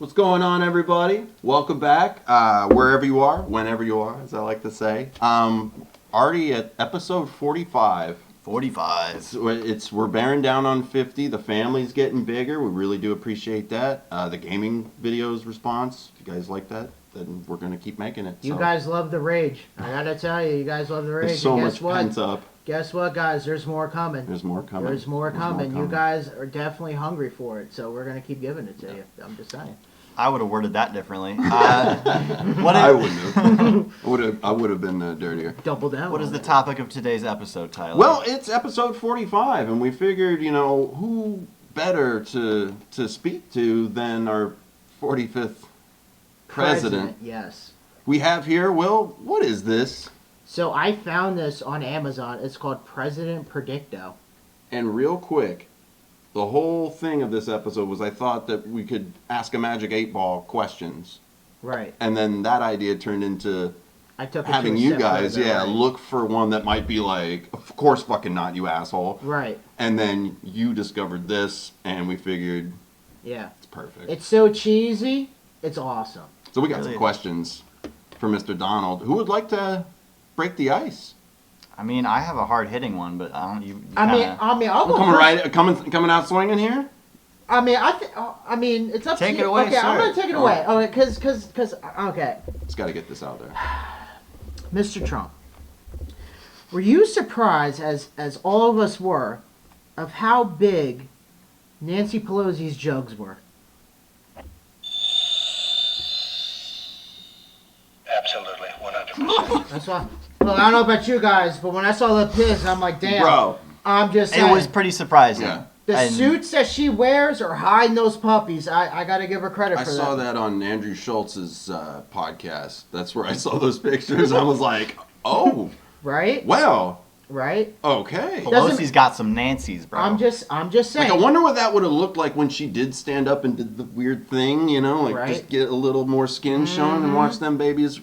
What's going on, everybody? Welcome back, wherever you are, whenever you are, as I like to say. Already at episode 45. 45. We're bearing down on 50. The family's getting bigger. We really do appreciate that. The gaming videos response, if you guys like that, then we're going to keep making it. You guys love the rage. I gotta tell you, you guys love the rage. There's so and much guess what? pent up. Guess what, guys? There's more coming. There's more coming. There's more coming. You guys are definitely hungry for it, so we're gonna keep giving it to you. I'm just saying. I would have worded that differently. I wouldn't have. I would have been dirtier. Double down. What is the topic of today's episode, Tyler? Well, it's episode 45, and we figured, who better to speak to than our 45th president. Yes. We have here, Will, what is this? So I found this on Amazon. It's called President Predicto. And real quick, the whole thing of this episode was I thought that we could ask a Magic 8-Ball questions. Right. And then that idea turned into having to you guys, look for one that might be like, of course fucking not, you asshole. Right. And then you discovered this, and we figured, it's perfect. It's so cheesy, it's awesome. So we got some questions for Mr. Donald. Who would like to break the ice? I mean, I have a hard-hitting one, but I don't. I'll go coming out swinging here. I mean, it's up to you. Take it away, okay, sir. I'm gonna take it away. Okay, because okay. Just got to get this out there. Mr. Trump, were you surprised, as all of us were, of how big Nancy Pelosi's jugs were? Absolutely, 100%. That's why. Look, I don't know about you guys, but when I saw the piss, I'm like, damn. Bro. I'm just saying. It was pretty surprising. Yeah. The suits that she wears are hiding those puppies. I got to give her credit for that. I saw that on Andrew Schultz's podcast. That's where I saw those pictures. I was like, oh. Right? Well. Right? Okay. Pelosi's got some Nancys, bro. I'm just saying. Like, I wonder what that would have looked like when she did stand up and did the weird thing, just get a little more skin shown and watch them babies,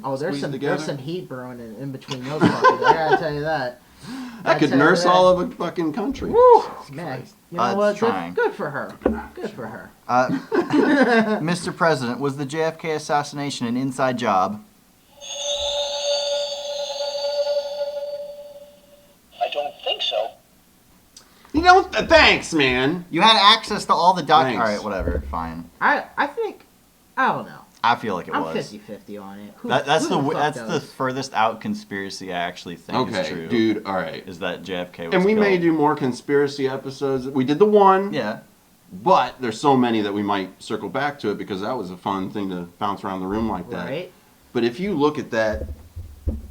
Oh, there's together. some heat brewing in between those puppies. I gotta tell you that. I could nurse all of a fucking country. Woo! Man, you know what? Trying. Good for her. Good for her. Mr. President, was the JFK assassination an inside job? I don't think so. Thanks, man. You had access to all the documents. Thanks. All right, whatever, fine. I think, I don't know. I feel like it I'm was. 50-50 on it. That's who the knows? furthest out conspiracy I actually think is true. Okay, dude, all right. Is that JFK was And we killed. may do more conspiracy episodes. We did the one. Yeah. But there's so many that we might circle back to it because that was a fun thing to bounce around the room like that. Right. But if you look at that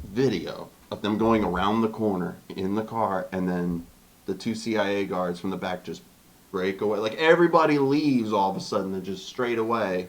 video of them going around the corner in the car and then the two CIA guards from the back just break away. Like everybody leaves all of a sudden. They're just straight away.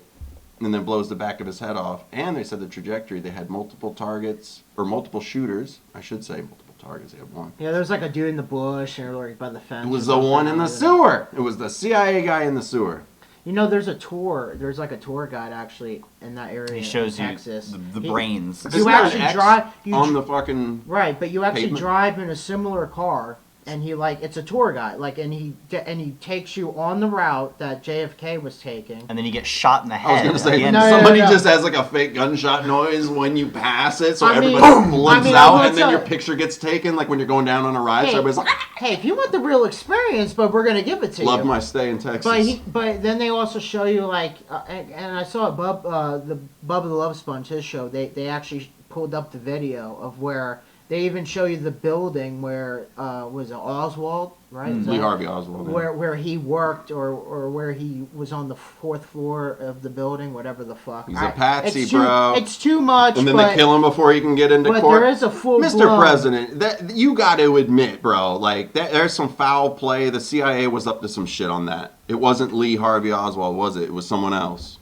And then blows the back of his head off. And they said the trajectory, they had multiple targets, or multiple shooters. I should say multiple targets. They had one. Yeah, there's like a dude in the bush or like by the fence. It was the one in the sewer. It was the CIA guy in the sewer. You know, there's a tour. There's like a tour guide actually in that area. He shows in you Texas. the brains. There's You not actually an X drive on the fucking right, but you actually pavement. drive in a similar car, and it's a tour guide, and he takes you on the route that JFK was taking. And then you get shot in the I head. was gonna say at the end. somebody No. just has like a fake gunshot noise when you pass it, so I mean- everybody blimps I out, will and then tell your you- picture gets taken, like when you're going down on a ride. Hey, So everybody's like, hey, if you want the real experience, but we're gonna give it to "Love you. my stay in Texas." But then they also show you and I saw the Bubba the Love Sponge, his show. They actually pulled up the video of where they even show you the building where was it Oswald, right? Is Lee that- Harvey Oswald. yeah. Where he worked or where he was on the 4th floor of the building, whatever the fuck. He's a patsy, bro. It's too much. And then but, they kill him before he can get into but court. there is a full Mr. President, you got to admit, bro, there's some foul play. The CIA was up to some shit on that. It wasn't Lee Harvey Oswald, was it? It was someone else.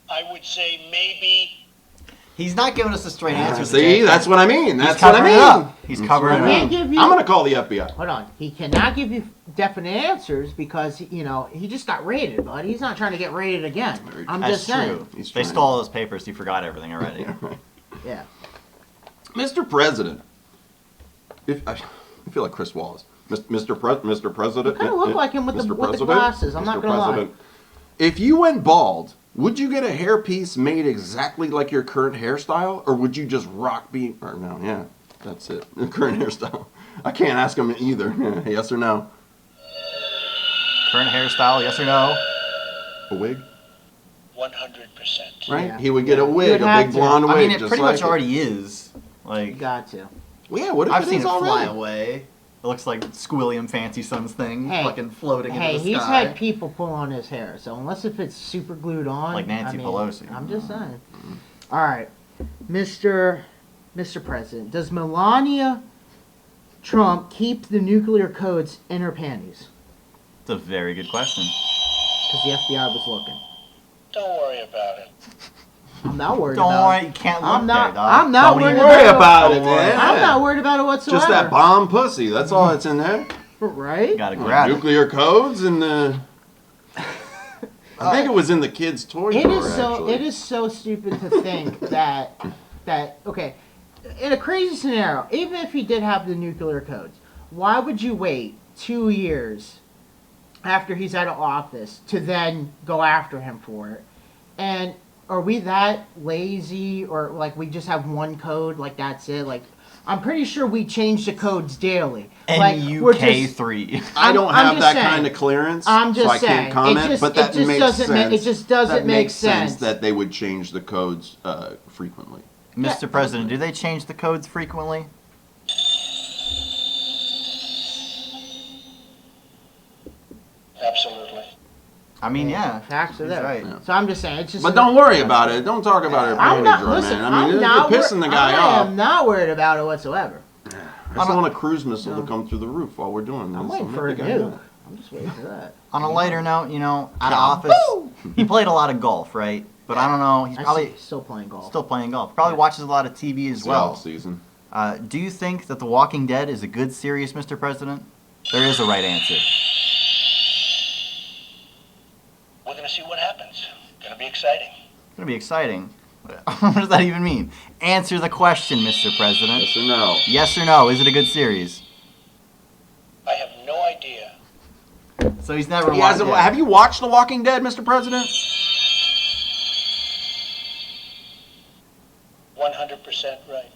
I would say maybe. He's not giving us a straight answer. to See, JFK. that's what I mean. That's He's what I covering mean. it up. He's That's covering what I it mean. up. Give you- I'm gonna call the FBI. Hold on. He cannot give you definite answers because, he just got raided, bud. He's not trying to get raided again. I'm That's just saying. true. He's They trying. stole all those papers. He forgot everything already. Yeah. Mr. President, I feel like Chris Wallace. Mr. President. Kind of look like him with the glasses. I'm not gonna lie. If you went bald, would you get a hairpiece made exactly like your current hairstyle, or would you just rock being? Or no, yeah, that's it. The current hairstyle. I can't ask him either. Yes or no? Current hairstyle, yes or no? A wig, 100%. right? Yeah. He would get a Yeah. wig, You'd a have big to. blonde wig. I mean, it just pretty like much already is. You Like, got to. Well, yeah, what if I've it seen is it already? fly away. It looks like Squilliam Fancy Son's thing, Hey. fucking floating Hey, into the he's sky. had people pull on his hair, so unless if it's super glued on, Like Nancy Pelosi. I'm just saying. All right, Mr. President, does Melania Trump keep the nuclear codes in her panties? It's a very good question. Because the FBI was looking. Don't worry about it. I'm not worried Don't about worry, it. you can't look I'm not- there, dog. I'm not Don't worried even Worry about about it, Don't worry. man. I'm not worried about it whatsoever. Just that bomb pussy. That's all that's in there. Right? You gotta grab it. Nuclear codes and the. I think it was in the kids' toy It store. is so. Actually. It is so stupid to think that okay, in a crazy scenario, even if he did have the nuclear codes, why would you wait 2 years after he's out of office to then go after him for it? And are we that lazy, or like we just have one code, like that's it? Like I'm pretty sure we change the codes daily. Like we're just- NUK3. I don't I'm have just that saying. kind of clearance, I'm just so I saying. can't comment. It just- but that it just makes doesn't sense. it just doesn't that make makes sense sense. that they would change the codes frequently. Mr. President, do they change the codes frequently? Absolutely. I mean, yeah. Facts are he's there. right. Yeah. So I'm just saying, it's just. But don't worry about it. Don't talk about it. I'm not. drawer, Listen, man. I mean, I'm you're not pissing the guy I off. am not worried about it whatsoever. I just want a cruise missile to come through the roof while we're doing this. I'm waiting Make for a the guy nuke. know. I'm just waiting for that. On a lighter note, out of office, he played a lot of golf, right? But I don't know, he's probably Still playing golf. still playing golf. Probably watches a lot of TV as It's the off well. season. Do you think that The Walking Dead is a good series, Mr. President? There is a right answer. We're going to see what happens. Going to be exciting. It's going to be exciting. What does that even mean? Answer the question, Mr. President. Yes or no? Yes or no? Is it a good series? I have no idea. So he's never He watched hasn't, it. have you watched The Walking Dead, Mr. President? 100% right.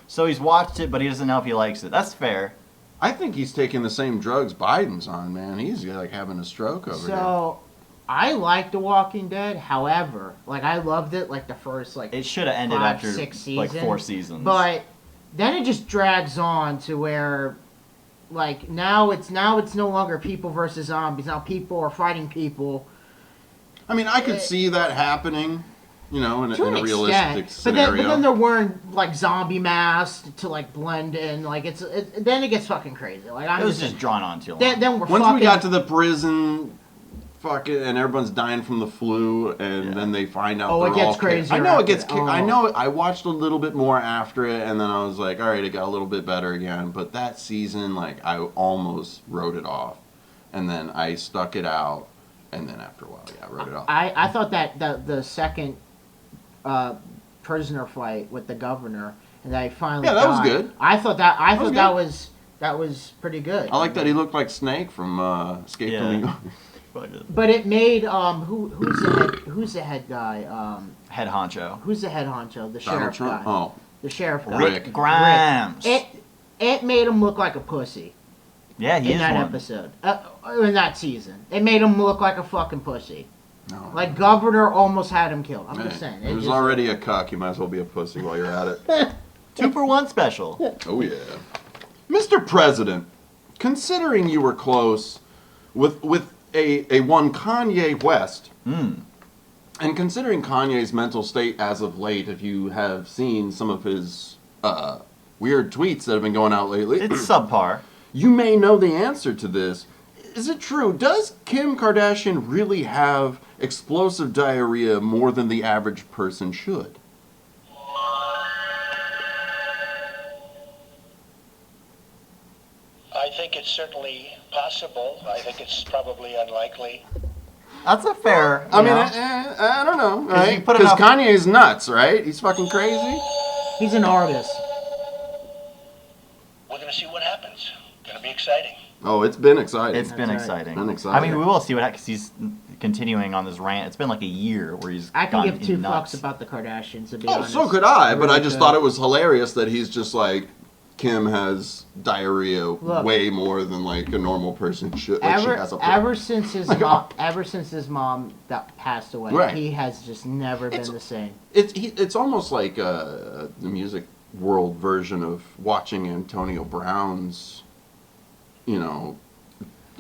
So he's watched it, but he doesn't know if he likes it. That's fair. I think he's taking the same drugs Biden's on, man. He's like having a stroke over here. So, I like The Walking Dead. However, like I loved it, like the first It should have ended 5, after 6 like seasons. 4 seasons. But then it just drags on to where, like now it's no longer people versus zombies. Now people are fighting people. I mean, I could see that happening, in To a an realistic extent, scenario. but then they're wearing like zombie masks to like blend in. Like then it gets fucking crazy. Like I'm it was just drawn on too long. then we're Once fucking. we got to the prison, and everyone's dying from the flu, and then they find out. Oh, they're it gets all crazier I know it after gets. that. I Oh. know. I watched a little bit more after it, and then I was like, all right, it got a little bit better again. But that season, like, I almost wrote it off, and then I stuck it out, and then after a while, I wrote it off. I thought that the second prisoner fight with the governor, and that he finally Yeah, that was died, good. I thought that was that was pretty good. I like that he looked like Snake from Escape Yeah. from New York. But it made who's the head guy? Head honcho. Who's the head honcho? The Donald sheriff Trump. guy. Oh, The sheriff guy. Rick. Grimes. It made him look like a pussy Yeah, he in is that one. episode. In that season, it made him look like a fucking pussy. no. Like Governor almost had him killed. I'm Hey, just saying. He was just- already a cuck. You might as well be a pussy while you're at it. 2-for-1 special. Oh yeah, Mr. President. Considering you were close with a one Kanye West, Mm. and considering Kanye's mental state as of late, if you have seen some of his weird tweets that have been going out lately, It's subpar. you may know the answer to this. Is it true? Does Kim Kardashian really have explosive diarrhea more than the average person should? I think it's certainly possible. I think it's probably unlikely. That's a fair. I mean, know. I don't know, you right? put Because enough- Kanye's nuts, right? He's fucking crazy. He's an artist. We're going to see what happens. Going to be exciting. Oh, it's been exciting. It's been right. exciting. Been exciting. I mean, we will see what happens. He's continuing on this rant. It's been like a year where he's I can gone give two nuts. fucks about the Kardashians, to be Oh, honest. so could I, but I Really just could. thought it was hilarious that he's just like, Kim has diarrhea Look. way more than like a normal person should. Like she has a Ever since his Like, mom, ever since his mom that passed away, Right. he has just never It's- been the same. It's almost like the music world version of watching Antonio Brown's, you know,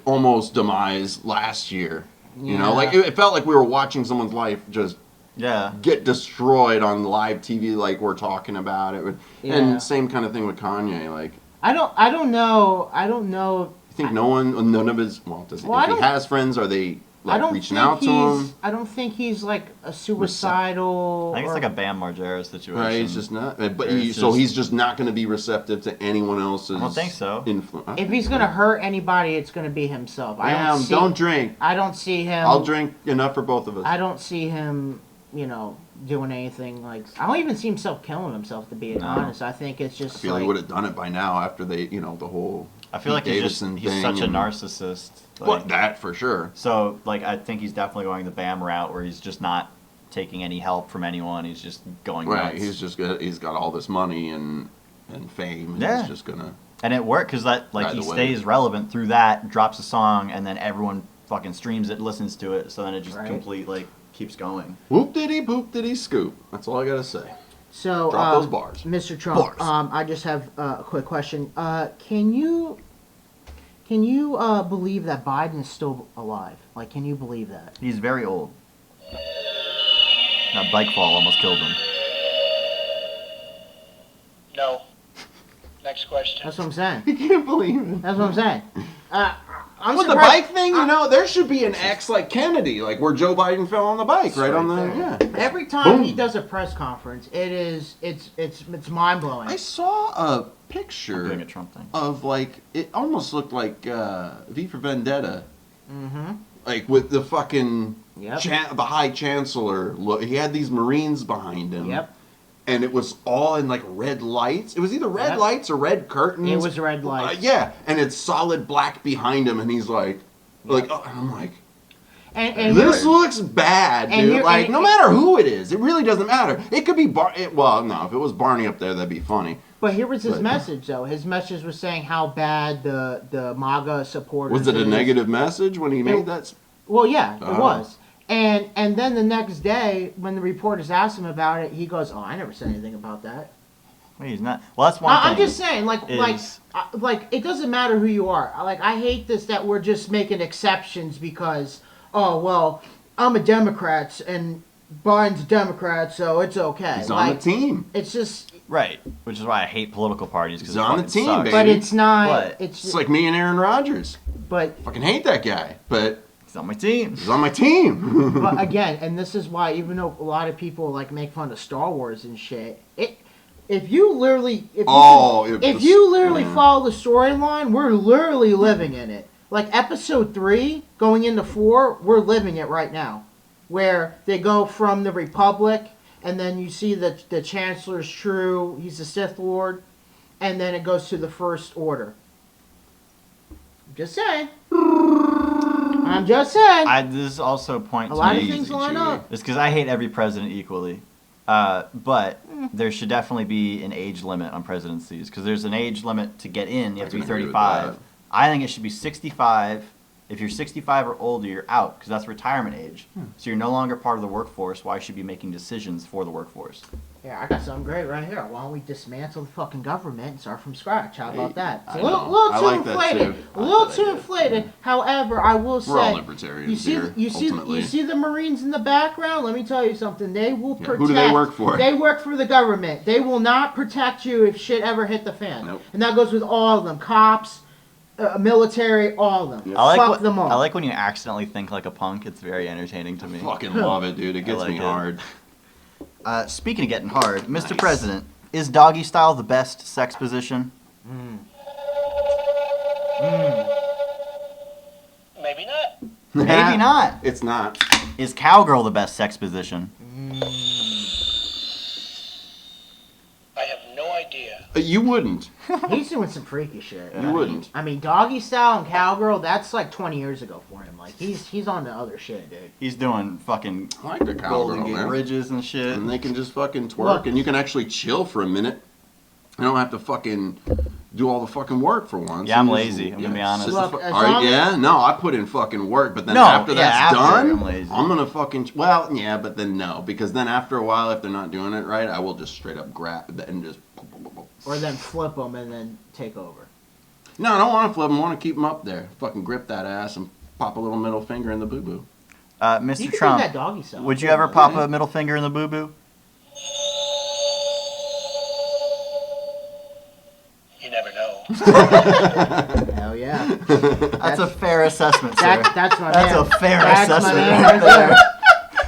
almost demise last year. You know, Yeah. like it felt like we were watching someone's life just Yeah. get destroyed on live TV, like we're talking about it. Yeah. And same kind of thing with Kanye. Like, I don't know. you think none of his, well, does Well, I if he don't- has friends, are they I like don't reaching think out to he's. him? I don't think he's like a suicidal. I think it's or- like a Bam Margera situation. Right, he's just not. But It's so just- he's just not going to be receptive to anyone else's. I don't think so. Influence. If he's gonna hurt anybody, it's gonna be himself. don't drink. I don't see him. I'll drink enough for both of us. I don't see him. You know, doing anything like. I don't even see himself killing himself. To be No. honest, I think it's I just feel like. he would have done it by now after they, you know, the whole. I feel like Pete he's Davidson he's thing such a and- narcissist. Well, Like, that for sure. so, like, I think he's definitely going the Bam route where he's just not taking any help from anyone. He's just going Right, nuts. he's just got, he's got all this money and fame. And Yeah. he's just gonna. And it worked because that, like, Ride he the wave. stays relevant through that, drops a song, and then everyone fucking streams it, listens to it. So then it just Right. complete like keeps going. Whoop diddy boop diddy scoop. That's all I gotta say. So, Drop those bars. Mr. Trump, Bars. I just have a quick question. Can you believe that Biden is still alive? Like, can you believe that? He's very old. That bike fall almost killed him. No. Next question. That's what I'm saying. I can't believe it. That's what I'm saying. I'm With the surprised- bike thing, you know, there should be an X like Kennedy, like where Joe Biden fell on the bike, right on the there. yeah. Every time he Boom. does a press conference, it's mind blowing. I saw a I'm picture doing a Trump thing. of like it almost looked like V for Vendetta, Mm-hmm. like with the fucking Yep. the High Chancellor. Look, he had these Marines behind him. Yep. And it was all in like red lights. It was either red Yep. lights or red curtains. It was red lights. Yeah, and it's solid black behind him, and he's like, oh, and I'm like. And This here- looks bad, and dude. here- Like, and- no matter who it is, it really doesn't matter. It could be well, no, if it was Barney up there, that'd be funny. but here was his But- message, though. His message was saying how bad the MAGA supporters. Was it a is. negative message when he made that? Well, yeah, it Oh. was. And then the next day, when the reporters asked him about it, he goes, "Oh, I never said anything about that." Wait, he's not. Well, that's one thing. I'm just saying, like is- it doesn't matter who you are. Like, I hate this that we're just making exceptions because, oh well, I'm a Democrat and Biden's a Democrat, so it's okay. He's on like, the team. It's just, Right, which is why I hate political parties because He's on the team, baby. but it's not. But it's It's like me and Aaron Rodgers. but Fucking hate that guy, but he's on my team. he's on my team. but again, and this is why, even though a lot of people like make fun of Star Wars and shit, if you literally if you literally yeah. follow the storyline, we're literally living in it. Like episode 3 going into 4, we're living it right now, where they go from the Republic, and then you see that the Chancellor's true, he's a Sith Lord, and then it goes to the First Order. Just saying. I'm just saying. This also points A lot to of me. things line up. It's because I hate every president equally. But there should definitely be an age limit on presidencies because there's an age limit to get in. You have to be can agree with 35. that. I think it should be 65. If you're 65 or older, you're out because that's retirement age. So you're no longer part of the workforce. Why should you be making decisions for the workforce? Yeah, I got something great right here. Why don't we dismantle the fucking government and start from scratch? How about that? It's I a little, know. little I too like that inflated. too. A I little like too that. inflated. However, I will say, We're all libertarians you see, here, ultimately. you see the Marines in the background. Let me tell you something. They will protect. who do they work for? They work for the government. They will not protect you if shit ever hit the fan. Nope. And that goes with all of them. Cops, military, all of them. Yeah. Fuck them all. I like when you accidentally think like a punk. It's very entertaining to me. Fucking love it, dude. It gets like me it. hard. Speaking of getting hard, Mr. Nice. President, is doggy style the best sex position? Maybe not. Maybe not. It's not. Is cowgirl the best sex position? I have no idea idea. You wouldn't. He's doing some freaky shit. You wouldn't. I mean, doggy style and cowgirl, that's like 20 years ago for him. Like, he's on the other shit, dude. He's doing fucking I like the Golden cowgirl, Gate man. Bridges and shit. And they can just fucking twerk, Look. and you can actually chill for a minute. You don't have to fucking do all the fucking work for once. Yeah, I'm You just- lazy, I'm gonna be sit honest. the Look, fu- as all right, long as- yeah, no, I put in fucking work, but then No, after yeah, that's after done, I'm lazy. I'm gonna fucking well, yeah, but then no, because then after a while, if they're not doing it right, I will just straight up grab and just. Or then flip them and then take over. No, I don't want to flip them. I want to keep them up there. Fucking grip that ass and pop a little middle finger in the boo boo. You Mr. can do Trump, that doggy style. would you ever pop a middle finger in the boo boo? You never know. Hell yeah. That's a fair assessment, sir. That's my That's man. a fair That's my assessment man right there.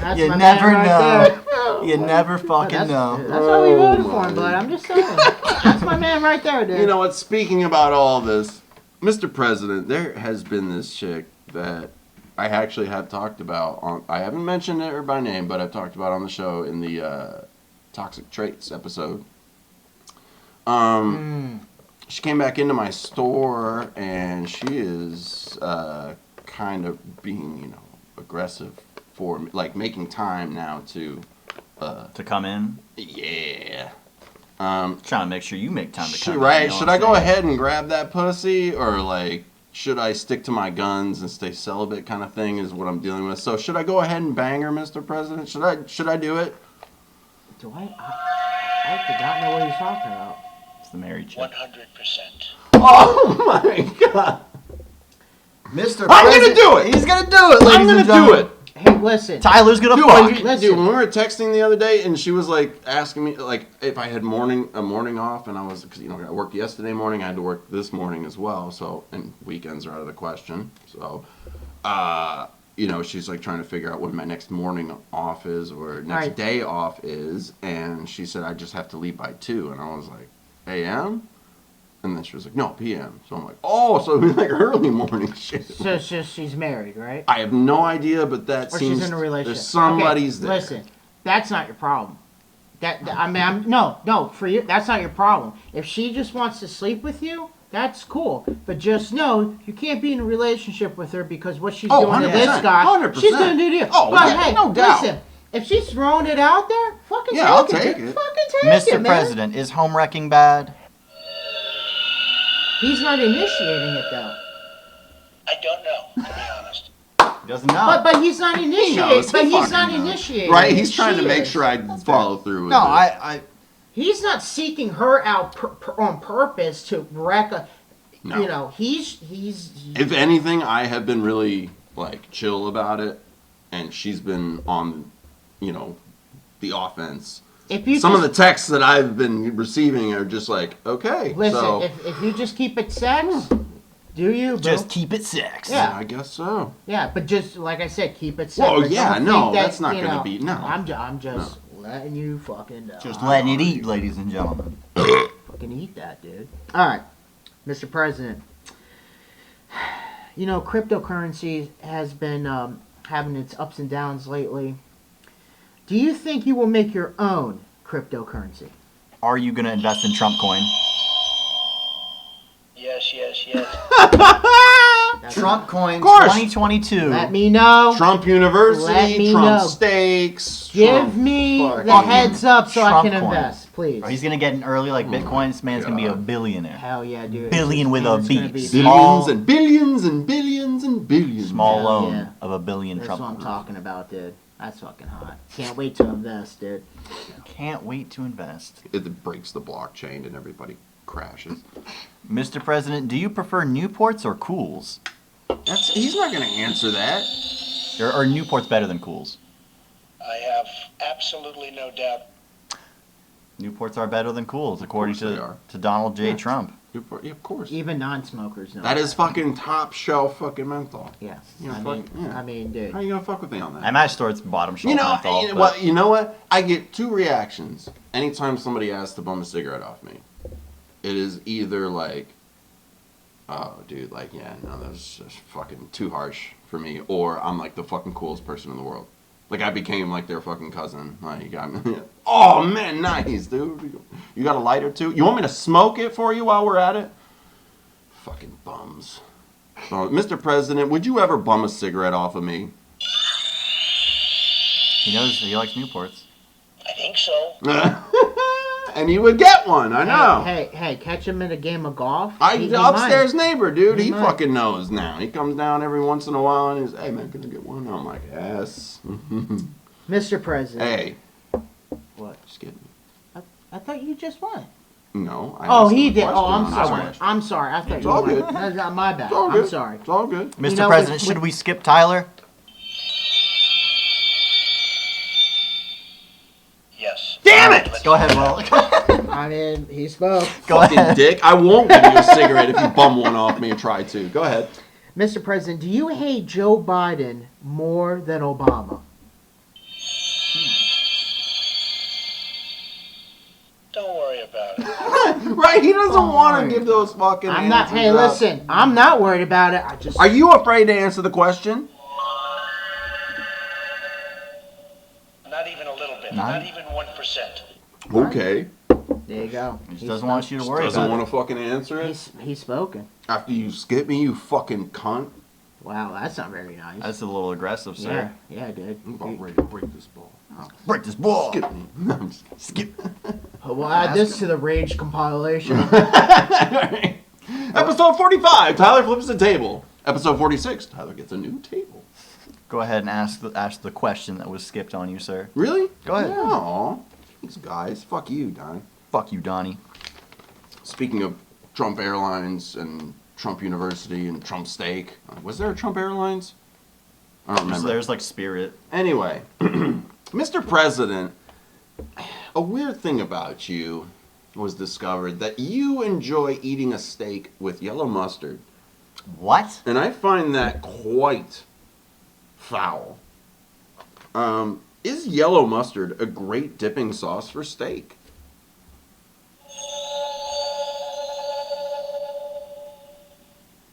That's You my never man right know. there. You never fucking That's know. why we voted Oh, for him, my. bud. I'm just saying. That's my man right there, dude. You know what? Speaking about all this, Mr. President, there has been this chick that I actually have talked about. I haven't mentioned her by name, but I've talked about on the show in the Toxic Traits episode. She came back into my store, and she is kind of being, aggressive for me, like making time now to, To come in, yeah. trying to make sure you make time to come in. Right? you know Should what I I'm go saying? ahead and grab that pussy, or like, should I stick to my guns and stay celibate? Kind of thing is what I'm dealing with. So should I go ahead and bang her, Mr. President? Should I do it? Do I did not know what he was talking about. It's the married chick. 100%. Oh my god! Mr. I'm gonna President, do it! He's gonna do it, ladies I'm gonna and do gentlemen. it. Hey, listen. Tyler's gonna Dude, fuck. Listen. when we were texting the other day, and she was like asking me like if I had a morning off, and I was because I worked yesterday morning, I had to work this morning as well. So and weekends are out of the question. So, she's like trying to figure out when my next morning off is or next Right. day off is, and she said I just have to leave by 2, and I was like a.m. And then she was like, no, p.m. So I'm like, oh, so it was like early morning shit. So it's just she's married, right? I have no idea, but that Or seems she's in a relationship. there's somebody's Okay, there. Listen, that's not your problem. No, for you, that's not your problem. If she just wants to sleep with you, that's cool. But just know you can't be in a relationship with her because what she's Oh, doing to 100%, this guy, 100%. she's gonna do to you. Oh, but yeah, hey, no doubt. listen, if she's throwing it out there, fucking Yeah, I'll take take dude. it. Fucking take it, Mr. man. President, is home wrecking bad? He's not initiating it though. I don't know, to be honest. He doesn't know. But he's not initiating. knows, But he he's fucking not knows. initiating. Right? He's trying She to make is. sure I follow through with no, it. I He's not seeking her out on purpose to wreck a. No. You know, he's If anything, I have been really like chill about it, and she's been on, the offense. if you Some just, of the texts that I've been receiving are just like, okay, listen, so if you just keep it sex, do you? Bro? just keep it sex. Yeah. I guess so. Yeah, but just like I said, keep it sex. Well, But yeah, don't no, think that, that's not you gonna know, be- no. I'm just letting you fucking know. Just letting it eat, ladies and gentlemen. Fucking eat that, dude. All right, Mr. President. Cryptocurrency has been having its ups and downs lately. Do you think you will make your own cryptocurrency? Are you gonna invest in Trump coin? Yes, yes, yes. That's- Trump coin course. 2022. Let me know. Trump Let University, me Trump know. Steaks. Give Trump me the fucking- heads up so I Trump can coin. invest, please. He's gonna get in early like Oh my Bitcoin. This man's gonna be a God. billionaire. Hell yeah, dude. Billion with And a it's gonna B. be- Small- Billions and billions and billions and billions. Small Yeah, loan yeah. of $1 billion That's Trump what I'm coins. talking about, dude. That's fucking hot. Can't wait to invest, dude. Can't wait to invest. It breaks the blockchain and everybody crashes. Mr. President, do you prefer Newports or Cools? He's not going to answer that. Or Newports better than Cools? I have absolutely no doubt. Newports are better than Cools, according course they are. to Donald J. Yeah. Trump. Yeah, of course. Even non-smokers know. That is fucking top shelf fucking menthol. Yeah. You know, I fuck- mean, yeah. I mean, dude. How you gonna fuck with me on that? At my store, it's bottom shelf You know, menthol, you know but what? You know what? I get two reactions anytime somebody asks to bum a cigarette off me. It is either like, oh, dude, that's just fucking too harsh for me, or I'm like the fucking coolest person in the world. Like I became like their fucking cousin. Like you got me. Oh man, nice, dude. You got a lighter too? You want me to smoke it for you while we're at it? Fucking bums. Oh, Mr. President, would you ever bum a cigarette off of me? He knows he likes Newports. I think so. And he would get one. I know. Hey, catch him in a game of golf. Upstairs neighbor, dude. He might. fucking knows now. He comes down every once in a while and he's, hey man, can I get one? I'm like, yes. Mr. President. Hey, What? just kidding. I thought you just won. No. I Oh, asked he him a did. question Oh, I'm and I sorry. won. I'm sorry. I thought It's you all won. good. That's not my bad. It's all good. I'm sorry. It's all good. Mr. know, President, with- should we skip Tyler? Yes. Damn it! Let's Go ahead, Will. I mean, he spoke. Go Fucking ahead. dick. I won't give you a cigarette if you bum one off me and try to. Go ahead. Mr. President, do you hate Joe Biden more than Obama? Don't worry about it. Right? He doesn't want Fine. to give those fucking I'm not. answers Hey, up. listen. I'm not worried about it. I just. Are you afraid to answer the question? Not even a little bit. Not- Not even 1%. Okay. There you go. He just doesn't want you to worry Doesn't about want it. to fucking answer it? He's spoken. After you skip me, you fucking cunt. Wow, that's not very nice. That's a little aggressive, yeah, sir. yeah, dude. I'm about ready to break this ball. Break this ball. Skip me. No, I'm just kidding. Skip. We'll add this to the Rage compilation. Episode 45, Tyler flips the table. Episode 46, Tyler gets a new table. Go ahead and ask the question that was skipped on you, sir. Really? Go ahead. Aw. Thanks, guys. Fuck you, Don. Fuck you, Donnie. Speaking of Trump Airlines and Trump University and Trump Steak, was there a Trump Airlines? I don't remember. There's like Spirit. Anyway, Mr. President, a weird thing about you was discovered that you enjoy eating a steak with yellow mustard. What? And I find that quite foul. Is yellow mustard a great dipping sauce for steak?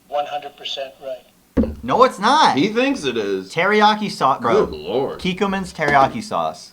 %100% right. No, it's not. He thinks it is. Teriyaki sauce, bro. Good lord. Kikkoman's teriyaki sauce.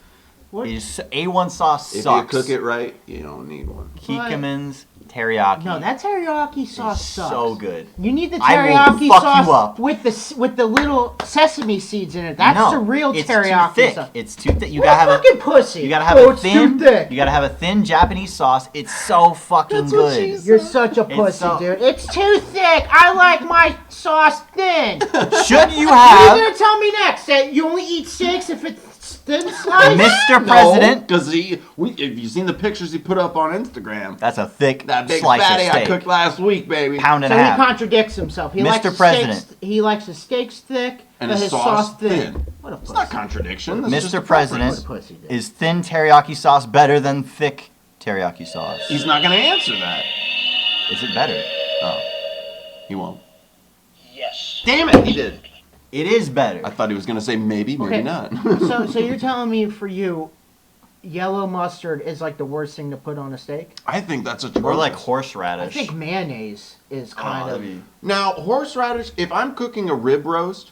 What? Is A1 sauce If sucks. you cook it right, you don't need one. Kikkoman's teriyaki. No, that teriyaki is sauce sucks. so good. You need the I will teriyaki fuck sauce you up. with the little sesame seeds in it. That's no, the real it's teriyaki too thick. sauce. It's too thick. You What gotta a have fucking pussy. You gotta have Oh, a it's thin. too thick. You gotta have a thin Japanese sauce. It's so fucking That's what good. she You're such a pussy, so- dude. It's too thick. I like my sauce thin. Should you What are you have, gonna tell me next? That you only eat steaks if it's thin sliced? Mr. President? because if you've seen the pictures he put up on Instagram, That's a thick that big slice fatty of I steak. cooked last week, baby. Pound and So a he half. contradicts himself. He Mr. likes his President. Steaks, he likes his steaks thick And but his his sauce thin. thin. What a It's pussy. not contradiction. That's just a Mr. President, What a pussy, dude. is thin teriyaki sauce better than thick teriyaki sauce? He's not going to answer that. Is it better? Oh, he won't. Yes. Damn it, he did. It is better. I thought he was going to say maybe, maybe Okay. not. So you're telling me for you, yellow mustard is like the worst thing to put on a steak? I think that's a Or like I horseradish. think mayonnaise is kind of. Now, horseradish, if I'm cooking a rib roast,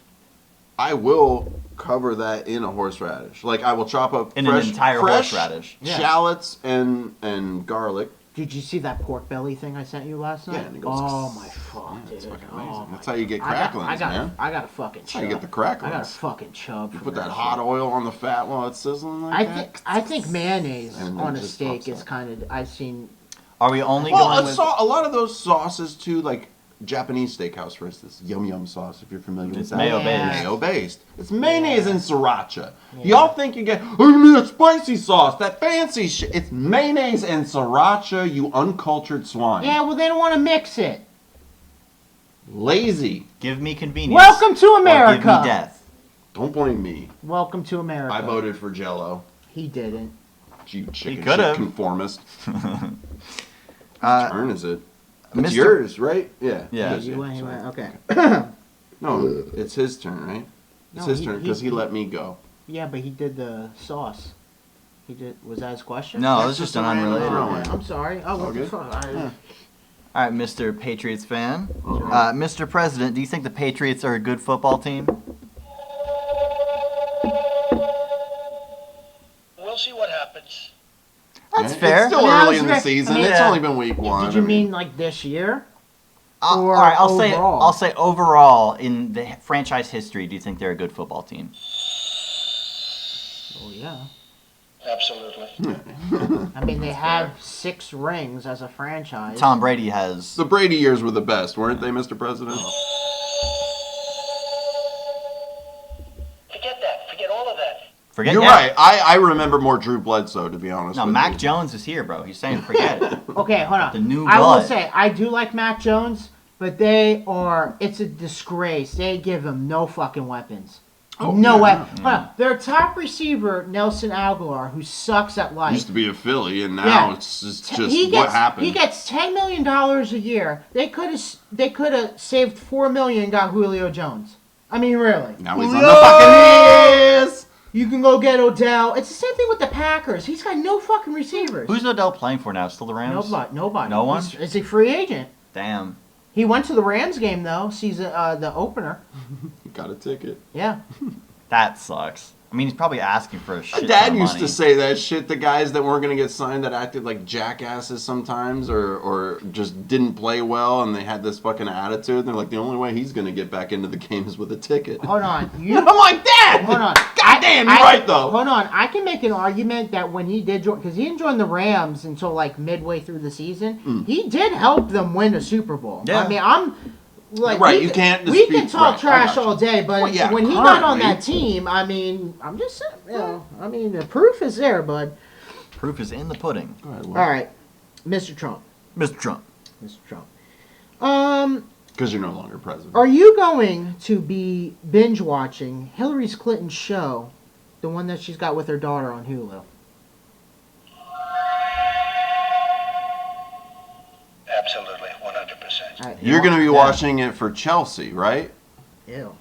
I will cover that in a horseradish. Like, I will chop up In an entire fresh horseradish. Yeah. shallots and garlic. Did you see that pork belly thing I sent you last night? Yeah, and it goes Oh my fuck, Yeah, it's dude. fucking Oh amazing. my That's how you get I got- cracklings, man. I got a fucking That's chub. how you get the I got a cracklings. fucking chub. You from put that shit. hot oil on the fat while it's sizzling like that. I think mayonnaise And then on a just steak pops is up. kind of. I've seen. Are we only Well, going with... a lot of those sauces too, like Japanese steakhouse, for instance, yum yum sauce. If you're familiar It's with that, mayo-based. Mayo-based. It's mayonnaise and sriracha. Yeah. Y'all think you get, oh, you need a spicy sauce, that fancy shit. It's mayonnaise and sriracha. You uncultured swine. Yeah, well, they don't want to mix it. Lazy. Give me convenience. Welcome to or give America. me death. Don't blame me. Welcome to America. I voted for Jello. He didn't. You chicken shit could've. conformist. Uh, Whose turn is it? It's Mr. yours, right? Yeah. Yeah. it is, You went. He sorry. went. Okay. No, it's his turn, right? It's No, his turn because he let me go. Yeah, but he did the sauce. He did. Was that his question? No, That's it's just just an a random unrelated throw-in. one. Okay, I'm sorry. Oh, what the good. fuck? Yeah. All right, Mr. Patriots fan. Uh-huh. Mr. President, do you think the Patriots are a good football team? That's fair. It's still I mean, early in the that's fair. season. I mean, It's yeah. only been week one. Did you mean like this year? All Or right, overall? I'll say overall in the franchise history, do you think they're a good football team? Oh yeah. Absolutely. I mean, they have 6 rings as a franchise. Tom Brady has. The Brady years were the best, weren't they, Mr. President? Forget that. Forget all of that. Forget. You're yeah. right. I remember more Drew Bledsoe, to be honest. No, with Mac you. Jones is here, bro. He's saying forget it. Okay, hold on. The new I will blood. say I do like Mac Jones, but it's a disgrace. They give him no fucking weapons. Oh, no yeah, weapons. Hold on. Their top receiver, Nelson Aguilar, who sucks at life. Used to be a Philly, and now Yeah. it's just He what gets, happened. He gets $10 million a year. They could have saved $4 million and got Julio Jones. I mean, really. Now he's on Julio! the Buccaneers. You can go get Odell. It's the same thing with the Packers. He's got no fucking receivers. Who's Odell playing for now? Still the Rams? Nobody. No one? He's a free agent. Damn. He went to the Rams game though. Season the opener. Got a ticket. Yeah. That sucks. I mean, he's probably asking for a shit My dad ton of used money. to say that shit to guys that weren't going to get signed that acted like jackasses sometimes or just didn't play well and they had this fucking attitude. They're like, the only way he's going to get back into the game is with a ticket. Hold on. I'm like, Dad! Hold on. God damn, you're right, though. Hold on. I can make an argument that when he did join, because he didn't join the Rams until like midway through the season, he did help them win a Super Bowl. Yeah. I mean, I'm like, Right, we you can- can't We dispute- can talk right, I trash got you. all day, but Well, yeah, when he got on currently. that team, I mean, I'm just saying, you know, I mean, the proof is there, bud. Proof is in the pudding. Go ahead, All right, Mr. Trump. Mr. Trump. Mr. Trump. Because you're no longer president. Are you going to be binge watching Hillary Clinton's show, the one that she's got with her daughter on Hulu? Absolutely. 100%. All right, You're going to be Yeah. watching it for Chelsea, right? Ew.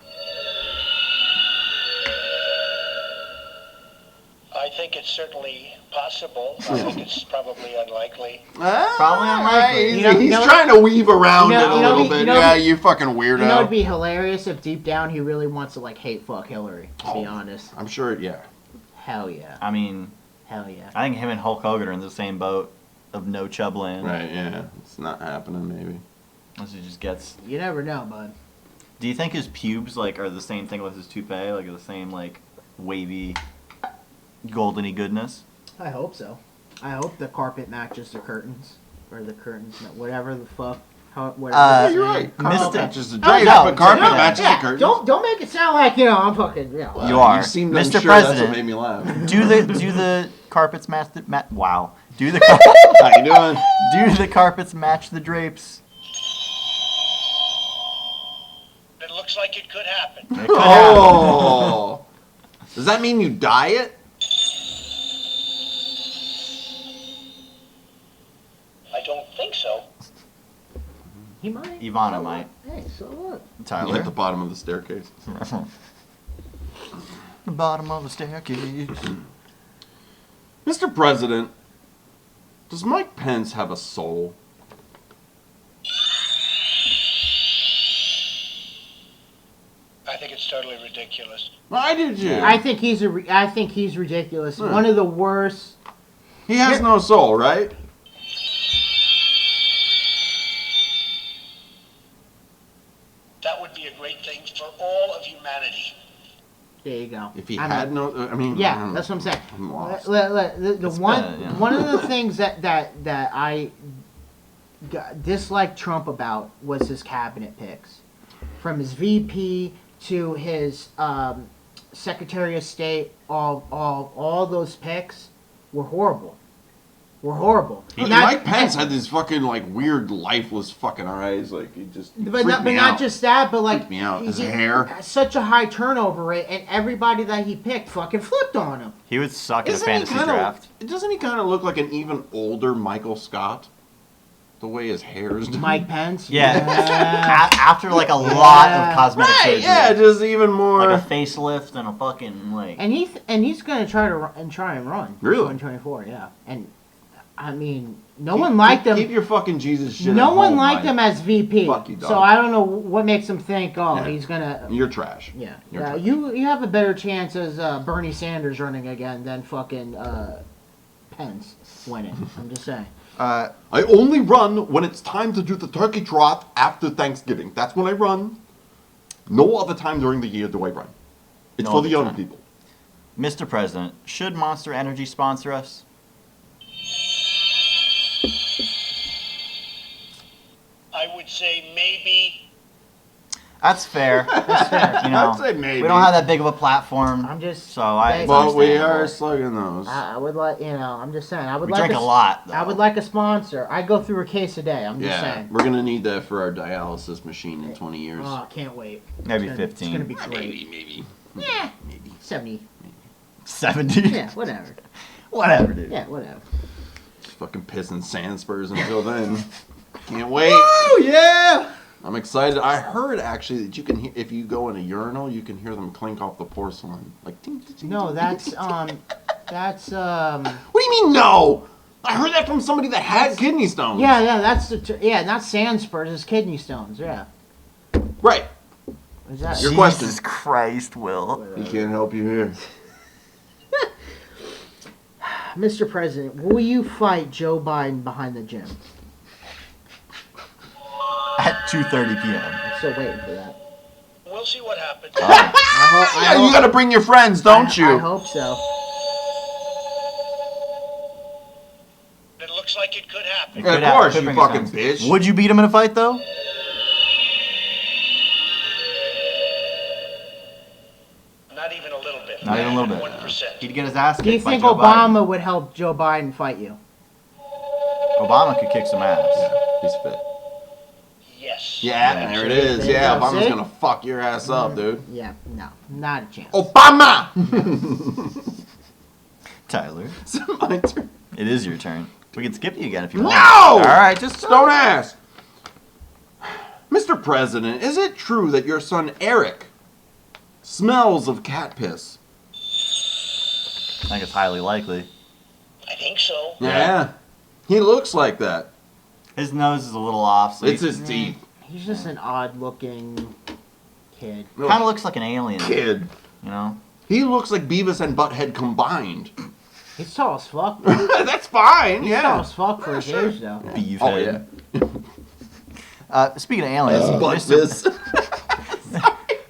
I think it's certainly possible. I think it's probably unlikely. Probably unlikely. You know- He's you know- trying to weave around you know- it a you know- little you bit. know- Yeah, you fucking weirdo. You know, it'd be hilarious if deep down he really wants to like hate fuck Hillary. To be Oh. honest, I'm sure, yeah. hell yeah, I mean, hell yeah. I think him and Hulk Hogan are in the same boat of no Chublin. Right, yeah. It's not happening, maybe. Unless he just gets. You never know, bud. Do you think his pubes like are the same thing with his toupee? Like are the same like wavy, goldeny goodness? I hope so. I hope the carpet matches the curtains, or the curtains, whatever the fuck. Whatever. Yeah, his you're name- right. carpet. Mr. Matches the Oh, drapes, no, but carpet no, matches Yeah, the curtains. don't make it sound like I'm fucking. You are. You seemed Mr. unsure, President. That's what made me laugh. Do the carpets match the wow? Do the How you doing? do the carpets match the drapes? It looks like it could happen. It could happen. Oh. Does that mean you dye it? I don't think so. He might. Ivana So might. what? Hey, so what? Tyler. At the bottom of the staircase. The bottom of the staircase. Mr. President, does Mike Pence have a soul? I think it's totally ridiculous. I did you. I think he's I think he's ridiculous. Hmm. One of the worst. He has no soul, right? That would be a great thing for all of humanity. There you go. If he I had mean, no, I mean, I Yeah, don't know. that's what I'm saying. I'm lost. The It's one bad, yeah. one of the things that I disliked Trump about was his cabinet picks, from his VP to his Secretary of State. All those picks were horrible. Were horrible. But Not- Mike Pence had this fucking like weird lifeless fucking eyes, like he just But freaked me not out. just that, but like Freaked me out. His he- hair. such a high turnover rate, and everybody that he picked fucking flipped on him. He would suck in a Isn't he fantasy kinda- draft. Doesn't he kind of look like an even older Michael Scott? The way his hair is done. Mike Pence. Yeah. Yeah. After like a lot Yeah. of cosmetic Right, surgery. yeah, just even more. Like a facelift and a fucking like. And he's gonna try and run. Really? 2024, yeah. And I mean, no one liked him. Keep your fucking Jesus shit. No at one home, liked Mike. him as VP. Fuck you, dog. So I don't know what makes him think. Oh, Yeah. he's gonna. You're trash. Yeah. You're Yeah. trash. You have a better chance as Bernie Sanders running again than fucking Pence winning. I'm just saying. I only run when it's time to do the turkey trot after Thanksgiving. That's when I run. No other time during the year do I run. It's No for the other young time. people. Mr. President, should Monster Energy sponsor us? I would say maybe. That's fair. That's fair. You know, I'd say maybe. we don't have that big of a platform. I'm just. So I. it's Well, we understandable. are slugging those. I would like, I'm just saying. I would We like drink a lot, though. I would like a sponsor. I go through a case a day. I'm just Yeah, saying. we're gonna need that for our dialysis machine in 20 years. Oh, I can't wait. Maybe It's gonna- 15. It's gonna be great. Maybe. Yeah, Maybe. 70. 70. Yeah, whatever. Whatever, dude. Yeah, whatever. Just fucking pissing sand spurs until then. Can't wait. Oh yeah. I'm excited. I heard actually that you can hear, if you go in a urinal, you can hear them clink off the porcelain. Like ting, ting, ting, No, ting, that's ting, ting. What What do you mean no? I heard that from somebody that had kidney stones. Yeah, that's not sand spurs, it's kidney stones. Yeah. Right. Is that Your question. Jesus Christ, Will. He can't help you here. Mr. President, will you fight Joe Biden behind the gym? At 2:30 p.m. I'm still waiting for that. We'll see what happens. Yeah, you gotta bring your friends, don't you? I hope so. It looks like it could happen. It Yeah, could of happen. course, Could you bring fucking his friends. bitch. Would you beat him in a fight, though? Not even a little bit. Not even a little bit. 1%. He'd get his ass kicked Do you by think Joe Obama would help Joe Biden fight you? Biden. Obama could kick some ass. He's fit. Yes. Yeah, there it is. There you Yeah, go. Obama's See? gonna fuck your ass up, dude. Yeah, no, not a chance. Obama! Tyler, Is it my turn? it is your turn. We can skip you again if you want. No! All right, just Don't ask. Mr. President, is it true that your son Eric smells of cat piss? I think it's highly likely. I think so. Yeah. He looks like that. His nose is a little off, so It's he his teeth. He's just an odd-looking kid. kind of looks like an alien. Kid. You know? He looks like Beavis and Butthead combined. He's tall as fuck. That's fine, He's tall yeah. as fuck for his sure. age, though. Beef Oh, head. yeah. Speaking of aliens, But Mr. this.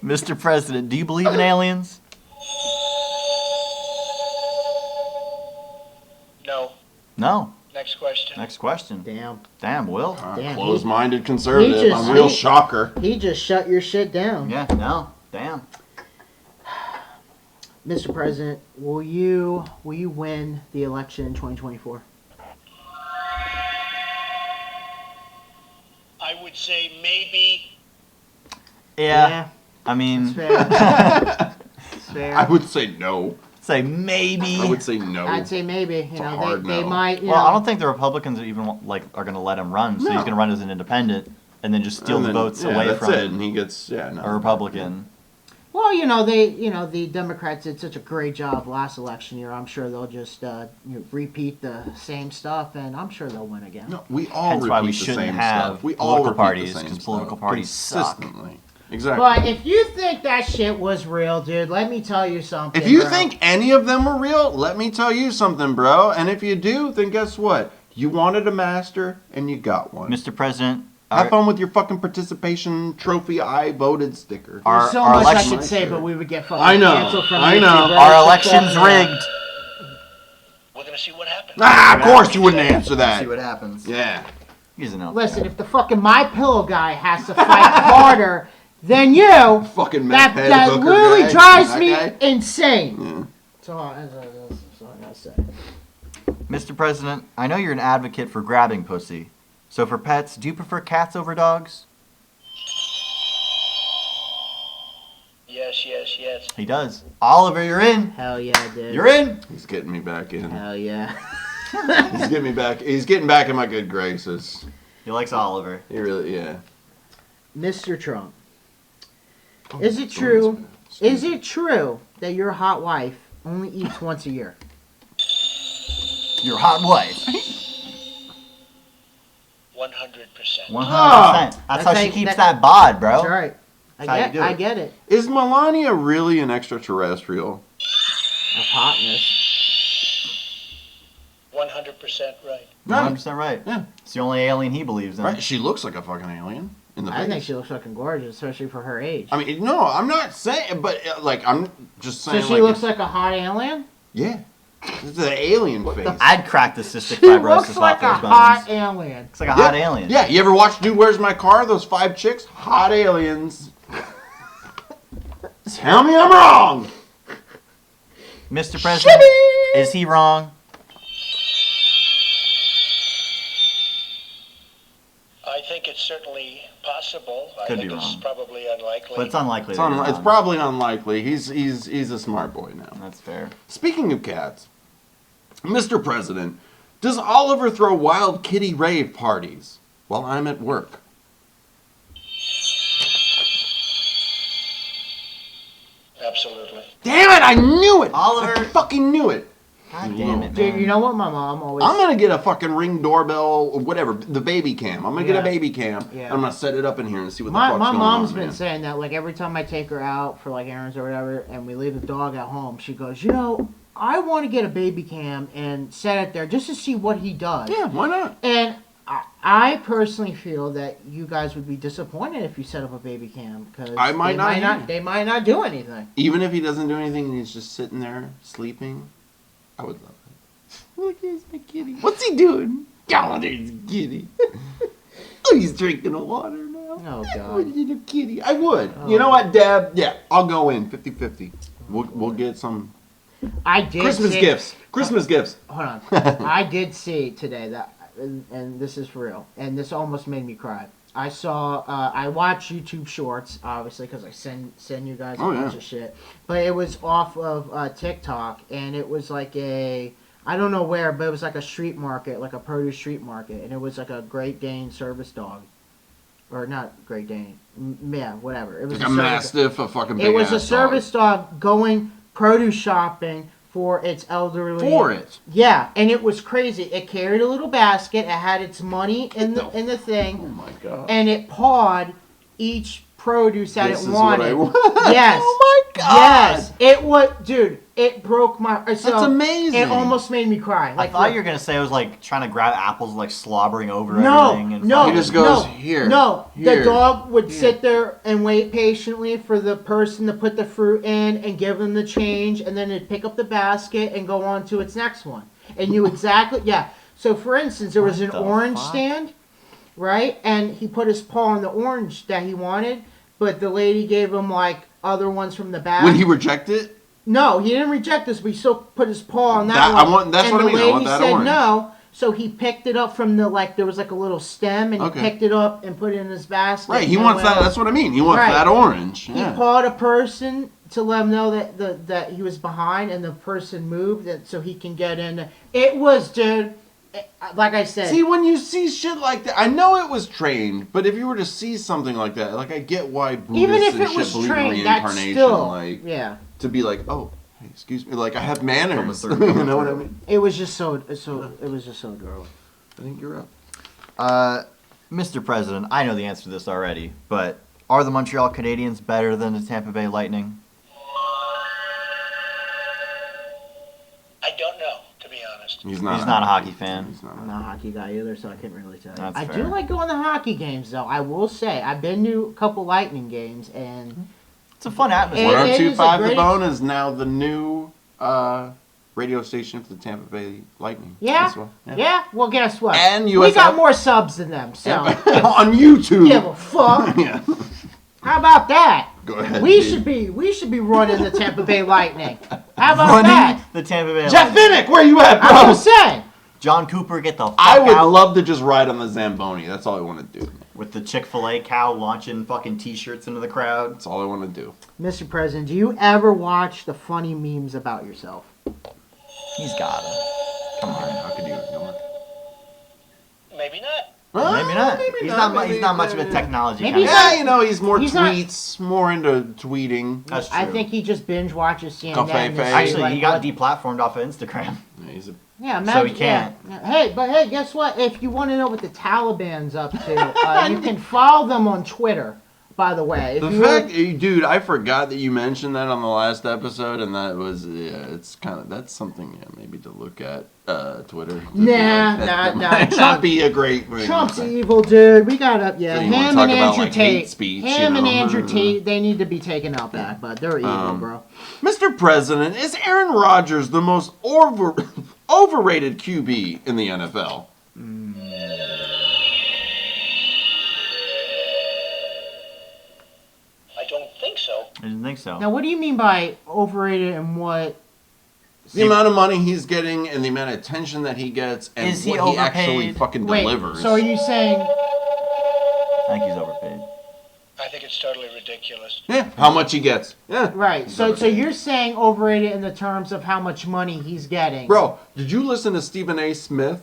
Mr. President, do you believe in aliens? No. No. Next question. Next question. Damn. Damn, Will. Damn, Closed-minded conservative. he just- I'm real he- shocker. He just shut your shit down. Yeah, no. Damn. Mr. President, will you win the election in 2024? I would say maybe. Yeah. I mean, It's fair. It's fair. I would say no. say maybe. I would say no. I'd say maybe. You a know, hard they no. might. You Well, know, I don't think the Republicans are even are going to let him run. So No. he's going to run as an independent and then just steal And the then- votes yeah, away that's from it. And he gets, no. a Republican. Well, the Democrats did such a great job last election year. I'm sure they'll just repeat the same stuff, and I'm sure they'll win again. No, we all Hence repeat why we the shouldn't same have stuff. We all political repeat parties, the same 'cause stuff political parties suck. consistently. Exactly. But if you think that shit was real, dude, let me tell you something. If you bro. think any of them were real, let me tell you something, bro. And if you do, then guess what? You wanted a master, and you got one. Mr. President, Have fun with your fucking participation trophy I voted sticker. Our- There's so our much I election- could say, but we would get fucking I know, canceled from I YouTube, know. bro. our So election's fuck that. rigged. We're going to see what happens. Ah, of course you wouldn't answer that. See what happens. Yeah. He's an elf. Listen, if the fucking My Pillow guy has to fight harder than you, Fucking that meth head that hooker literally guy. drives That me guy. insane. Yeah. That's all I gotta say. Mr. President, I know you're an advocate for grabbing pussy. So for pets, do you prefer cats over dogs? Yes, yes, yes. He does. Oliver, you're in. Hell yeah, dude. You're in. He's getting me back in. Hell yeah. He's getting me back. He's getting back in my good graces. He likes Oliver. He really, yeah. Mr. Trump, is it true? Is it true that your hot wife only eats once a year? Your hot wife. 100%. 100%. That's how she keeps that bod, bro. That's right. That's how you do I it. get it. Is Melania really an extraterrestrial? Of hotness. 100%. 100% right. 100% right. Yeah. It's the only alien he believes in. Right? She looks like a fucking alien in the I think face. she looks fucking gorgeous, especially for her age. I mean, no, I'm not saying, but like, I'm just So saying. she looks like a hot alien? Yeah. It's an alien face. I'd crack the cystic She fibrosis looks like off a those bones. hot alien. It's like a hot alien. Yeah, you ever watch Dude, Where's My Car? Those 5 chicks? Hot aliens. Tell me I'm wrong. Mr. President, is he wrong? I think it's certainly possible. I Could think be it's wrong. probably unlikely. But it's unlikely. It's, that you're it's wrong. probably unlikely. He's a smart boy now. That's fair. Speaking of cats, Mr. President, does Oliver throw wild kitty rave parties while I'm at work? Absolutely. Damn it! I knew it. Oliver. I fucking knew it. God damn it, Dude, man. you know what my mom always... I'm gonna get a fucking Ring doorbell or whatever, the baby cam. I'm gonna get Yeah. a baby cam. Yeah. And I'm gonna set it up in here and see what the My fuck's going mom's on. been man. saying that, like, every time I take her out for, like, errands or whatever, and we leave the dog at home, she goes, you know, I want to get a baby cam and set it there just to see what he does. Yeah, why not? And I personally feel that you guys would be disappointed if you set up a baby cam, because I might not either. they might not do anything. Even if he doesn't do anything and he's just sitting there sleeping, I would love it. Look, here's my kitty. What's he doing? Oh, there's a kitty. Oh, he's drinking the water now. Oh, God. What little kitty. I would. Oh. You know what, Deb? Yeah, I'll go in 50-50. We'll get some I did Christmas see, gifts. Christmas gifts. Hold on. I did see today that, and this is for real, and this almost made me cry. I saw, I watch YouTube Shorts, obviously, because I send you guys a Oh, bunch yeah. of shit. But it was off of TikTok, and it was like I don't know where, but it was like a street market, like a produce street market, and it was like a Great Dane service dog. Or not Great Dane. Yeah, whatever. It was Like a service- mastiff, a fucking big It was a ass service dog going produce shopping for its elderly. For it. Yeah, and it was crazy. It carried a little basket. It had its money in the Oh thing, my god. and it pawed each produce that This it is what I wanted. want. Yes. Oh my god. Yes, it was, dude. It broke my. So That's amazing. It almost made me cry. I Like thought you were gonna say it was like trying to grab apples, like slobbering over No, everything. And no, He fucking- just goes, no, "Here, No, here, the dog would here." sit there and wait patiently for the person to put the fruit in and give them the change, and then it'd pick up the basket and go on to its next one. And you exactly, yeah. So for instance, there was What an the orange fuck? stand, right? And he put his paw on the orange that he wanted, but the lady gave him like other ones from the back. Would he reject it? No, he didn't reject this, but he still put his paw on that That- one. I want- that's and what I the mean, I lady want that said orange. no, so he picked it up from the, like, there was like a little stem, and Okay. he picked it up and put it in his basket. Right, he and wants went that. on. That's what I mean. He wants Right. that orange. He Yeah. pawed a person to let him know that he was behind, and the person moved, and so he can get in. It was, dude, like I said. See, when you see shit like that, I know it was trained, but if you were to see something like that, like I get why Buddhists even if and it shit was believe in trained, that's reincarnation, still, like yeah. to be like, oh, hey, excuse me, like I have manners. Coming through, You coming know what I through. mean? It was just so it was just so adorable. I think you're up. Mr. President, I know the answer to this already, but are the Montreal Canadiens better than the Tampa Bay Lightning? I don't know, to be honest. He's not. He's not a hockey fan. He's not. I'm not a hockey guy either, so I couldn't really tell you. That's I fair. do like going to hockey games, though. I will say I've been to a couple Lightning games, and It's a fun atmosphere. It is a 102.5 The great- Bone is now the new radio station for the Tampa Bay Lightning. yeah, This one. yeah. Well, guess what? And we USF. got more subs than them, so On YouTube. give a fuck. Yeah. How about that? Go ahead. We dude. should be running the Tampa Bay Lightning. How about Running that? the Tampa Bay Jeff Lightning. Finnick, where you at, I'm bro? just saying. John Cooper, get the fuck I would out love to just ride on the Zamboni. That's all I want to do. with the Chick-fil-A cow launching fucking t-shirts into the crowd. That's all I want to do. Mr. President, do you ever watch the funny memes about yourself? He's got it. Come on. How could you ignore it? Maybe not. Maybe not. He's not much of a maybe- technology Maybe kind of he's guy. Yeah, you know, he's more He's not- tweets, more into tweeting. That's true. I think he just binge watches CNN. Cafe and Face. see, Actually, like, he got what- deplatformed off of Instagram. Yeah, he's a, Yeah, So imagine, he can't. Yeah. Hey, but hey, guess what? If you want to know what the Taliban's up to, you can follow them on Twitter by the way. If The you fact, really- dude, I forgot that you mentioned that on the last episode, and that was, it's kind of, that's something, maybe to look at, Twitter. To be Nah, that nah. might not Trump- be a great thing. Trump's evil, dude. We got up, yeah. So you wanna Him talk and about, Andrew like, hate Tate. speech, Him you and know? Andrew Tate, they need to be taken out back, but they're evil, bro. Mr. President, is Aaron Rodgers the most overrated QB in the NFL? I don't think so. I didn't think so. Now, what do you mean by overrated and what? The amount of money he's getting and the amount of attention that he gets and Is he what he actually overpaid? fucking Wait, delivers. so are you saying? I think he's overpaid. I think it's totally ridiculous. Yeah, how much he gets. Yeah. Right. He's So overpaid. you're saying overrated in the terms of how much money he's getting. Bro, did you listen to Stephen A. Smith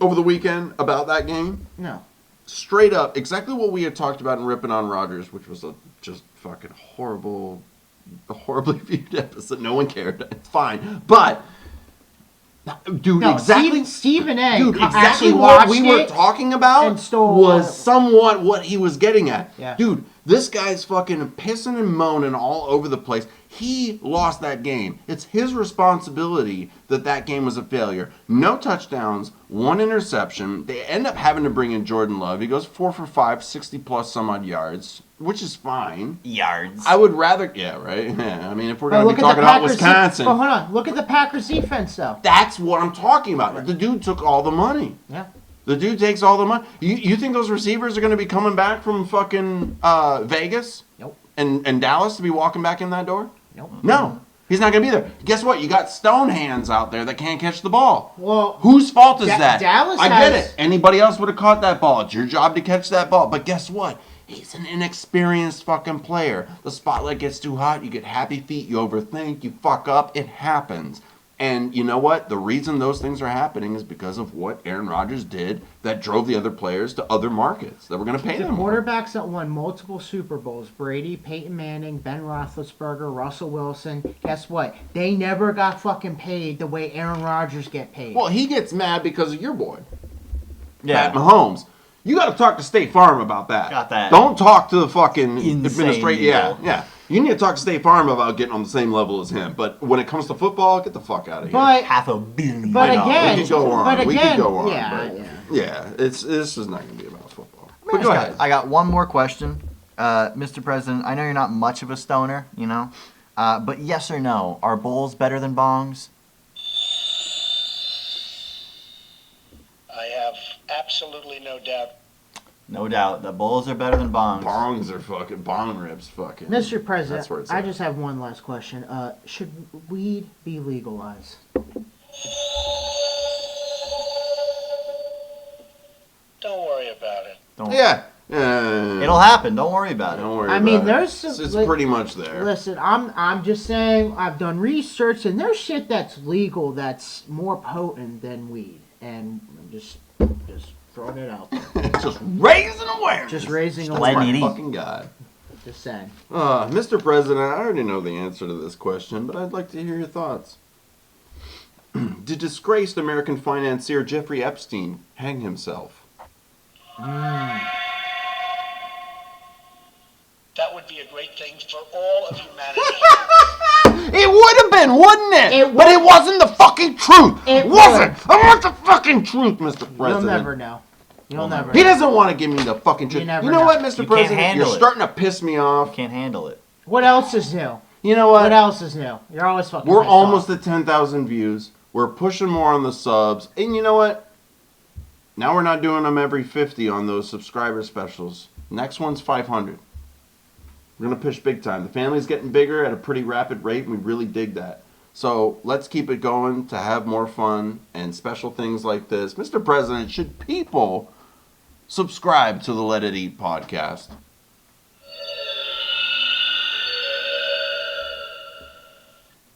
over the weekend about that game? No. Straight up, exactly what we had talked about in Ripping on Rodgers, which was a just fucking horribly viewed episode. No one cared. It's fine. But, dude, No, exactly. Stephen A. Dude, exactly actually what watched we were it talking about and stole was somewhat what he was getting at. Yeah. Dude, this guy's fucking pissing and moaning all over the place. He lost that game. It's his responsibility that that game was a failure. No touchdowns, 1 interception. They end up having to bring in Jordan Love. He goes 4 for 5, 60 plus some odd yards, which is fine. Yards. I would rather, yeah, right? Yeah, I mean, if we're But going to be talking about Wisconsin, But hold on. Look at the Packers defense, though. that's what I'm talking about. The dude took all the money. Yeah. The dude takes all the money. You think those receivers are going to be coming back from fucking Vegas Nope. and Dallas to be walking back in that door? Nope. No. He's not going to be there. Guess what? You got stone hands out there that can't catch the ball. Well, Whose fault is that? Dallas I get has- it. Anybody else would have caught that ball. It's your job to catch that ball. But guess what? He's an inexperienced fucking player. The spotlight gets too hot. You get happy feet. You overthink. You fuck up. It happens. And you know what? The reason those things are happening is because of what Aaron Rodgers did that drove the other players to other markets that were going to pay the them more. quarterbacks that won multiple Super Bowls, Brady, Peyton Manning, Ben Roethlisberger, Russell Wilson, guess what? They never got fucking paid the way Aaron Rodgers get paid. Well, he gets mad because of your boy, yeah. Pat Mahomes. You got to talk to State Farm about that. Got that. Don't talk to the fucking Insane administration. deal. Yeah, yeah. You need to talk to State Farm about getting on the same level as him. But when it comes to football, get the fuck out of here. but $500 million. But I know, again- we could go on. but we again- could go on. yeah, but yeah. yeah. This is not going to be about football. I But go ahead. got one more question. Mr. President, I know you're not much of a stoner, you know, but yes or no, are bowls better than bongs? I have absolutely no doubt. No doubt, the bowls are better than bongs. Bongs are fucking bong ribs. Fucking. Mr. President, That's where it's I at. just have one last question. Should weed be legalized? Don't worry about it. Don't, Yeah. It'll happen. Don't worry about it. Don't worry. I mean, about there's it. some- It's li- pretty much there. Listen, I'm just saying I've done research and there's shit that's legal that's more potent than weed, and I'm just throwing it out there. Just raising awareness. Just raising Just letting awareness. it eat. Fucking God. Just saying. Mr. President, I already know the answer to this question, but I'd like to hear your thoughts. Did disgraced American financier Jeffrey Epstein hang himself? That would be a great thing for all of humanity. It would have been, wouldn't it? It But would- it wasn't the fucking truth. It wasn't. I want the fucking truth, Mr. President. You'll never know. You'll never. He know. doesn't want to give me the fucking truth. never You know know. what, Mr. You can't President? handle You're it. starting to piss me off. Can't handle it. What else is new? You know what? What else is new? You're always fucking. We're pissed almost off. at 10,000 views. We're pushing more on the subs. And you know what? Now we're not doing them every 50 on those subscriber specials. Next one's 500. We're going to push big time. The family's getting bigger at a pretty rapid rate, and we really dig that. So let's keep it going to have more fun and special things like this. Mr. President, should people subscribe to the Let It Eat podcast?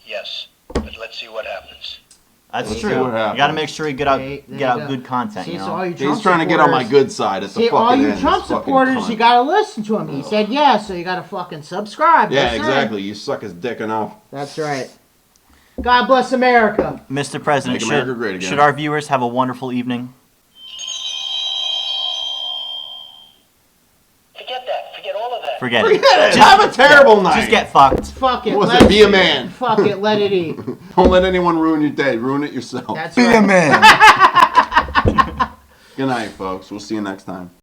Yes, but let's see what happens. That's Let's true. see You what happens. got to make sure you get out There you get out go. good content. See, You so know. all you Trump He's trying to get on my supporters- good side at the See, fucking all you end, Trump this fucking supporters, cunt. you gotta listen to him. He said yes, so you gotta fucking subscribe. Yeah, That's it. exactly. You suck his dick enough. That's right. God bless America. Mr. President, Make America great again. should our viewers have a wonderful evening? Forget that. Forget all of that. Forget it. Have a terrible night. Just get fucked. Fuck it. What was let it? Be a man. Fuck it. Let it eat. Don't let anyone ruin your day. Ruin it yourself. That's Be right. a man. Good night, folks. We'll see you next time.